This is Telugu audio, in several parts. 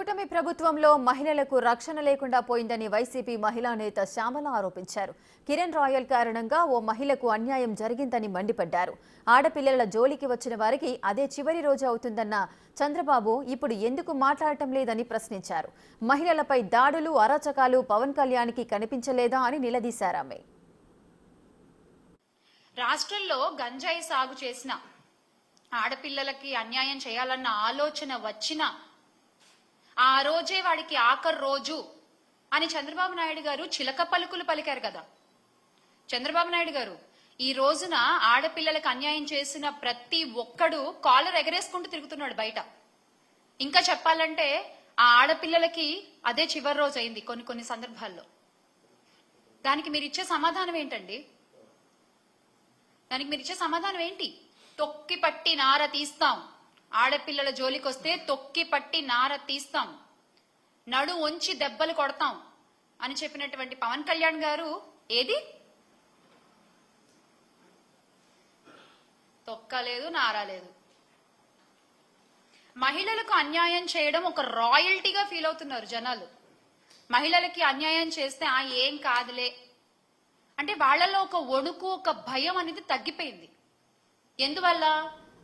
కూటమి ప్రభుత్వంలో మహిళలకు రక్షణ లేకుండా పోయిందని వైసీపీ మహిళా నేత శ్యామల ఆరోపించారు. కిరణ్ రాయల్ కారణంగా ఓ మహిళకు అన్యాయం జరిగిందని మండిపడ్డారు. ఆడపిల్లల జోలికి వచ్చిన వారికి అదే చివరి రోజు అవుతుందన్న చంద్రబాబు ఇప్పుడు ఎందుకు మాట్లాడటం లేదని ప్రశ్నించారు. మహిళలపై దాడులు, అరాచకాలు పవన్ కళ్యాణ్కి కనిపించలేదా అని నిలదీశారామె. రాష్ట్రంలో గంజాయి సాగు చేసిన ఆడపిల్లలకి అన్యాయం చేయాలన్న ఆలోచన వచ్చిన ఆ రోజే వాడికి ఆఖరి రోజు అని చంద్రబాబు నాయుడు గారు చిలక పలుకులు పలికారు కదా. చంద్రబాబు నాయుడు గారు ఈ రోజున ఆడపిల్లలకు అన్యాయం చేసిన ప్రతి ఒక్కడు కాలర్ ఎగరేసుకుంటూ తిరుగుతున్నాడు బయట. ఇంకా చెప్పాలంటే ఆ ఆడపిల్లలకి అదే చివరి రోజు అయింది కొన్ని సందర్భాల్లో. దానికి మీరు ఇచ్చే సమాధానం ఏంటండి? దానికి మీరు ఇచ్చే సమాధానం ఏంటి? తొక్కి పట్టి నార తీస్తాం, ఆడపిల్లల జోలికి వస్తే తొక్కి పట్టి నార తీస్తాం, నడు వంచి దెబ్బలు కొడతాం అని చెప్పినటువంటి పవన్ కళ్యాణ్ గారు ఏది తొక్కలేదు, నారాలేదు. మహిళలకు అన్యాయం చేయడం ఒక రాయల్టీగా ఫీల్ అవుతున్నారు జనాలు. మహిళలకి అన్యాయం చేస్తే ఏం కాదులే అంటే వాళ్ళలో ఒక వణుకు, ఒక భయం అనేది తగ్గిపోయింది. ఎందువల్ల?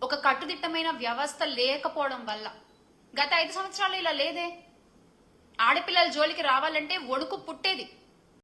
ఒక కట్టుదిట్టమైన వ్యవస్థ లేకపోవడం వల్ల. గత 5 సంవత్సరాలు ఇలా లేదే. ఆడపిల్లల జోలికి రావాలంటే వణుకు పుట్టేది.